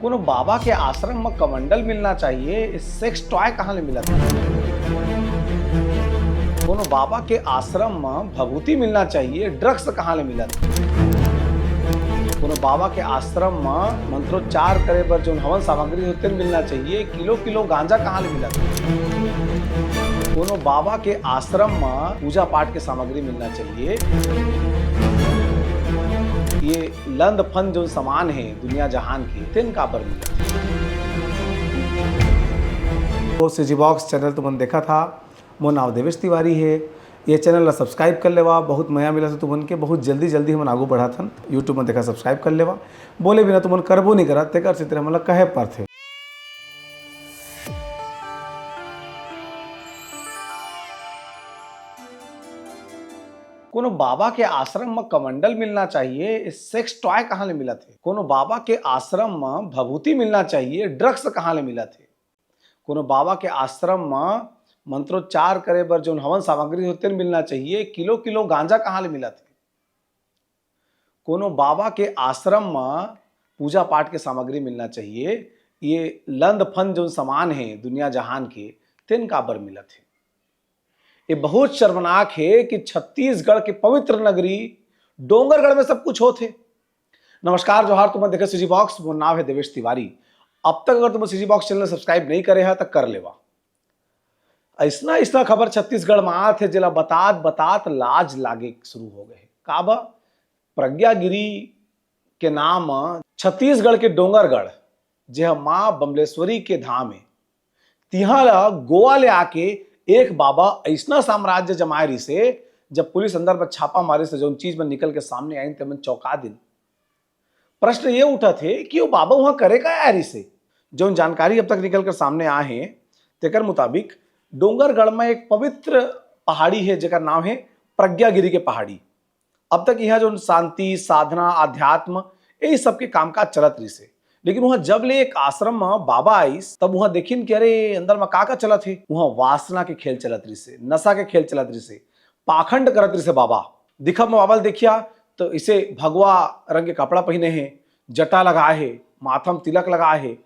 कोनो बाबा के आश्रम में कमंडल मिलना चाहिए, सेक्स टॉय कहाँ ले मिला था? कोनो बाबा के आश्रम में भभूति मिलना चाहिए, ड्रग्स कहाँ ले मिला था? कोनो बाबा के आश्रम में मंत्रोच्चार करे पर जो हवन सामग्री होते मिलना चाहिए, किलो किलो गांजा कहाँ ले मिला था? कोनो बाबा के आश्रम में पूजा पाठ के सामग्री मिलना चाहिए। ये लंद फंद जो सामान है दुनिया जहान की तीन का पर मिला। तो सीजी बॉक्स चैनल तुमने देखा था, मोर नाम देवेश तिवारी है। ये चैनल ला सब्सक्राइब कर लेवा, बहुत मया मिला से तुमन के, बहुत जल्दी हमन आगू बढ़ाथन। यूट्यूब में देखा सब्सक्राइब कर लेवा, बोले बिना तुमन करबो नहीं करा तेकर से तेरा मतलब कहे पर थे। कोनो बाबा के आश्रम में कमंडल मिलना चाहिए, सेक्स टॉय कहाँ ले मिला थे? कोनो बाबा के आश्रम में भभूति मिलना चाहिए, ड्रग्स कहाँ ले मिला थे? कोनो बाबा के आश्रम में मंत्रोच्चार करे पर जो हवन सामग्री होते मिलना चाहिए, किलो किलो गांजा कहाँ ले मिला थे? कोनो बाबा के आश्रम में पूजा पाठ के सामग्री मिलना चाहिए। ये लंद फंद जो सामान है दुनिया जहान के तीन का बर मिला थे। ये बहुत शर्मनाक है कि छत्तीसगढ़ के पवित्र नगरी डोंगरगढ़ में सब कुछ होते। नमस्कार, जोहार, तुम देखे सीजी बॉक्स, वो नाम है देवेश तिवारी। अब तक अगर तुम सीजी बॉक्स चैनल सब्सक्राइब नहीं करे है तो कर लेवा। ऐसा खबर छत्तीसगढ़ में आते जिला बतात लाज लागे शुरू हो गए। काबा प्रज्ञागिरी के नाम छत्तीसगढ़ के डोंगरगढ़ जे माँ बमलेश्वरी के धाम है, तिहा गोवा ले आके एक बाबा ऐसा साम्राज्य जमाए रही से, जब पुलिस अंदर पर छापा मारे से जो चीज में निकल के सामने आई तब चौंका दिन। प्रश्न ये उठा थे कि वो बाबा वहां करे का यारी से। जो जानकारी अब तक निकल कर सामने आए हैं तेकर मुताबिक डोंगरगढ़ में एक पवित्र पहाड़ी है जेकर नाम है प्रज्ञागिरी के पहाड़ी। अब तक यहाँ जो शांति साधना अध्यात्म यही सबके कामकाज चलत रही से, लेकिन वहां जब ले एक आश्रम में बाबा आई तब वहां देखिन कि अरे अंदर में का चलत है। वहां वासना के खेल चलत रही से, नशा के खेल चलत रही से, पाखंड करत रही से। बाबा दिखब में बाबा देखिया तो इसे भगवा रंग के कपड़ा पहने हैं, जटा लगाए है, माथा में तिलक लगाए है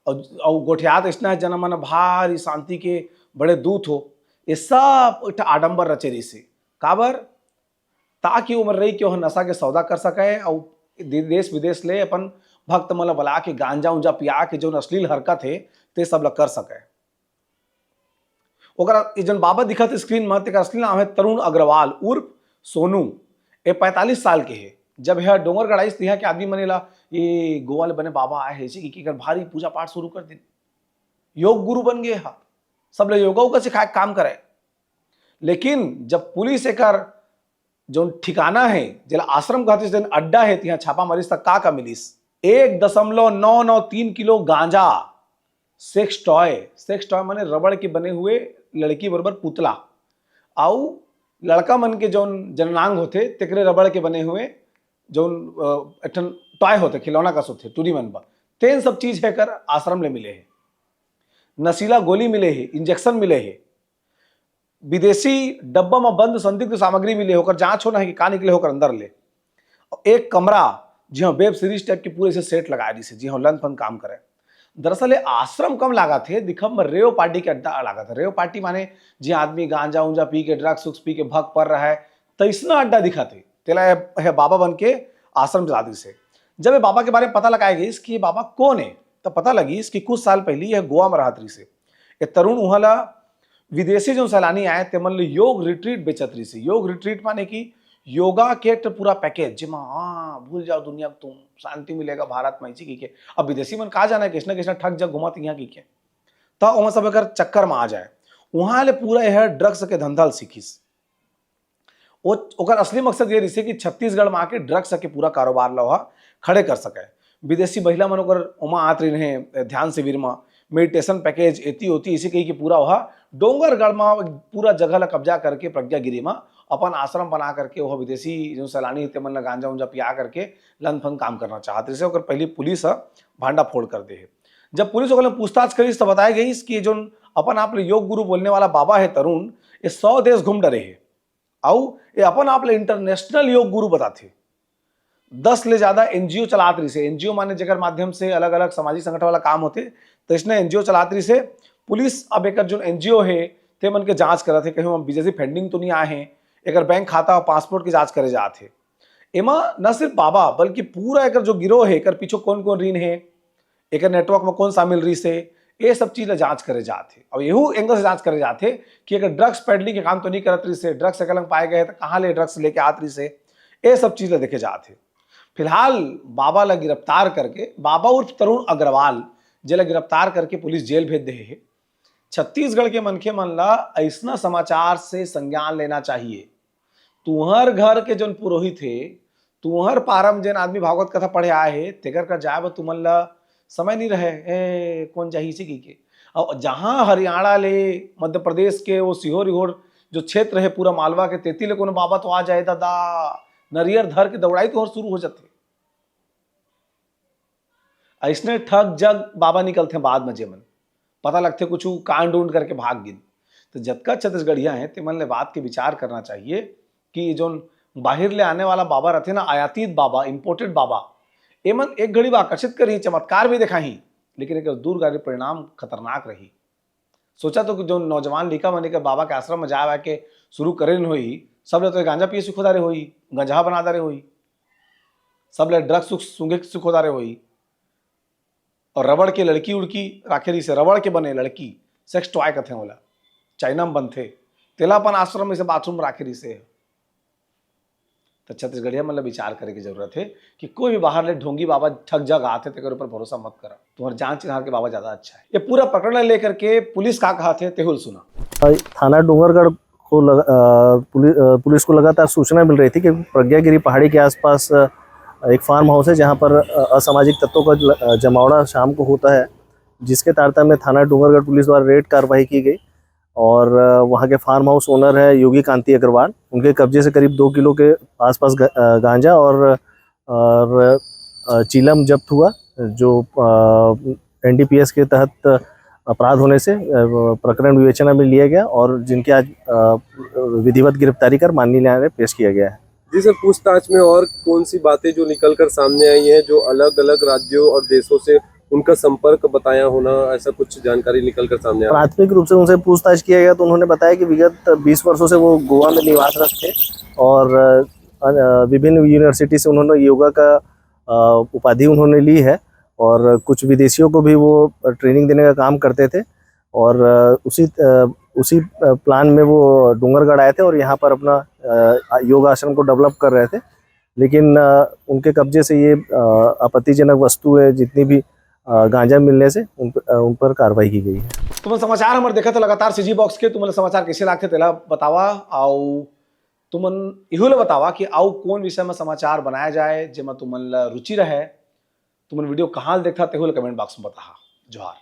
और गोठियात ऐसा जन्म मन भारी शांति के बड़े दूत हो। ये सब आडंबर रचे रही से काबर ताकि उम्र रही कि वह नशा के सौदा कर सके और देश विदेश ले अपन भक्त मन बुला के गांजा उंजा पिया के जो अश्लील हरकत है ते सब कर सके। ओकरा जन बाबा दिखत स्क्रीन में तेकर असली नाम है तरुण अग्रवाल उर्फ सोनू। ये 45 साल के है। जब यह डोंगरगढ़ आई के आदमी मनेला ये गोवा ले बने बाबा आए है कि भारी पूजा पाठ शुरू कर दिन, योग गुरु बन गए हा, सब लोग योगा का सिखाए काम करे। लेकिन जब पुलिस एक जो ठिकाना है जिला आश्रम कहते अड्डा है तिहा छापा मारिस तक का मिलिस 1.993 किलो गांजा, सेक्स टॉय माने रबड़ के बने हुए लड़की बराबर पुतला, आउ लड़का मन के जो जननांग होते तेकरे रबड़ के बने हुए जो टॉय होते खिलौना का सोते टूरी मन पर तेन सब चीज है कर आश्रम ले मिले है। नशीला गोली मिले है, इंजेक्शन मिले है, विदेशी डब्बा में बंद संदिग्ध सामग्री मिले होकर जांच होना है कि कहाँ निकले होकर अंदर ले। एक कमरा जी हाँ वेब सीरीज टाइप के पूरे से सेट लगा दी से, जी हाँ लन फन काम करे। दरअसल आश्रम कम लागा थे, दिखब में रेव पार्टी के अड्डा लागा था। रेव पार्टी माने जी आदमी गांजा उंजा पी के ड्रग्स उक्स पी के भग पड़ रहा है तैसना अड्डा दिखा थे। तेला है बाबा बन के आश्रम चला दी से। जब ये बाबा के बारे में पता लगाया गई कि ये बाबा कौन है तब पता लगी इसकी कुछ साल पहले यह गोवा में रहा से। ये तरुण वहां विदेशी जो सैलानी आए ते मन योग रिट्रीट बेचत रही से। योग रिट्रीट माने कि योगा के पूरा पैकेज जिमा हाँ भूल जाओ दुनिया तुम शांति मिलेगा भारत में की के। अब विदेशी मन कहा जाना है किसना किसना ठग जग घुमा यहाँ की के तो वहां सब अगर चक्कर में आ जाए वहां ले पूरा यह ड्रग्स के धंधा सीखिस। ओकर असली मकसद ये रही कि छत्तीसगढ़ में आके ड्रग्स के पूरा कारोबार ला खड़े कर सके। विदेशी महिला मन ओकर उमा आत रहे ध्यान शिविर में मेडिटेशन पैकेज एती होती इसी कही कि पूरा वह डोंगरगढ़ में पूरा जगह ला कब्जा करके प्रज्ञागिरी में अपन आश्रम बना करके वह विदेशी जो सैलानी थे मन गांजा उंजा पिया करके लन फन काम करना चाहते से। पहले पुलिस भांडा फोड़ कर दे है। जब पुलिस पूछताछ करी तो बताया गई कि जो अपन आप योग गुरु बोलने वाला बाबा है तरुण ये 100 देश घूम डरे है और ये अपन आप इंटरनेशनल योग गुरु बताते। 10 ले ज्यादा एनजीओ चलात रही से। एनजीओ माने जेकर माध्यम से अलग अलग सामाजिक संगठन वाला काम होते, तो इसने एनजीओ चलात रही से। पुलिस अब एक जो एनजीओ है ते मन के जांच करत है, कहीं हम विदेशी फंडिंग तो नहीं आए हैं, एक बैंक खाता और पासपोर्ट की जांच करे जाते। एमा न सिर्फ बाबा बल्कि पूरा एक जो गिरोह है, एक पीछे कौन कौन ऋण है, एक नेटवर्क में कौन शामिल रही से, ये सब चीज जांच करे जाते। अब यहू एंगल से जांच करे जाते कि अगर ड्रग्स पेडलिंग के काम तो नहीं करत रही से, ड्रग्स अकलंग पाए गए तो कहाँ ले ड्रग्स लेके आत रही से, ये सब चीज देखे जाते। फिलहाल बाबा ला गिरफ्तार करके, बाबा उर्फ तरुण अग्रवाल जेला गिरफ्तार करके पुलिस जेल भेज दे है। छत्तीसगढ़ के मनखे मन ला ऐसा समाचार से संज्ञान लेना चाहिए। तुहर घर के जन पुरोहित है, तुहर पारम जन आदमी भागवत कथा पढ़े आए है, तेकर कर जाए तुमन ला समय नहीं रहे ए कौन जाही से के। और जहां हरियाणा ले मध्य प्रदेश के वो सिहोर इहोर जो क्षेत्र है पूरा मालवा के, तेती ले कोनो बाबा तो आ जाए दादा, नरियर धर के दौड़ाई तो और शुरू हो जाते। ऐसने ठग जग बाबा निकलते बाद में जेमन पता लगते कुछ कांड ऊंड करके भाग गिन। तो जतका छत्तीसगढ़िया है ते मन ले बात के विचार करना चाहिए कि जो बाहर ले आने वाला बाबा रहते ना, आयातित बाबा, इंपोर्टेड बाबा, एमन एक घड़ी आकर्षित करी, चमत्कार भी दिखाही, लेकिन एक दूरगामी परिणाम खतरनाक रही। सोचा तो कि जो नौजवान लिखा मने के बाबा के आश्रम में जा के शुरू करे हुई, सब ले तो गांजा पिए सुखोदारे हुई, गंजा बना दारे हुई, सब ले ड्रग्स सूंघे सुखोदारे हुई, और रबड़ के लड़की उड़की राखेरी से, रबड़ के बने लड़की सेक्स टॉय कथे बोला चाइना में बनते, तेलापन आश्रम में से बाथरूम राखेरी से। तो छत्तीसगढ़िया मतलब विचार करे की जरूरत है कि कोई भी बाहर ले ढोंगी बाबा ठग जग आते तेरे ऊपर भरोसा मत करा, तुम्हारे जांच चिन्हार के बाबा ज्यादा अच्छा है। ये पूरा प्रकरण लेकर के पुलिस का कहा थे तेहुल सुना। थाना डूंगरगढ़ को पुलिस को लगातार सूचना मिल रही थी कि प्रज्ञागिरी पहाड़ी के आसपास एक फार्म हाउस है जहां पर असामाजिक तत्वों का जमावड़ा शाम को होता है, जिसके तारतम्य में थाना डूंगरगढ़ पुलिस द्वारा रेड कार्रवाई की गई। और वहां के फार्म हाउस ओनर है योगी कांति अग्रवाल, उनके कब्जे से करीब 2 किलो के आसपास गांजा और चीलम जब्त हुआ, जो एनडीपीएस के तहत अपराध होने से प्रकरण विवेचना में लिया गया और जिनकी आज विधिवत गिरफ्तारी कर माननीय न्यायालय में पेश किया गया है। जी सर, पूछताछ में और कौन सी बातें जो निकलकर सामने आई हैं, जो अलग अलग राज्यों और देशों से उनका संपर्क बताया होना, ऐसा कुछ जानकारी निकलकर सामने आई? प्राथमिक रूप से उनसे पूछताछ किया गया तो उन्होंने बताया कि विगत 20 वर्षों से वो गोवा में निवासरत थे और विभिन्न यूनिवर्सिटी से उन्होंने योगा का उपाधि उन्होंने ली है और कुछ विदेशियों को भी वो ट्रेनिंग देने का काम करते थे। और उसी प्लान में वो डूंगरगढ़ आए थे और यहाँ पर अपना योगा आश्रम को डेवलप कर रहे थे, लेकिन उनके कब्जे से ये आपत्तिजनक वस्तुएं जितनी भी गांजा मिलने से उन पर कार्रवाई की गई है। तुम समाचार हमारे देखा तो लगातार सीजी बॉक्स के, तुम्हें समाचार कैसे लागते तेला बतावा, आउ तुमन इहुले बतावा कि आउ कौन विषय में समाचार बनाया जाए जेमा तुमन रुचि रहे। तुमन वीडियो कहाँ देखा तेहुले कमेंट बॉक्स में बताहा। जोहार।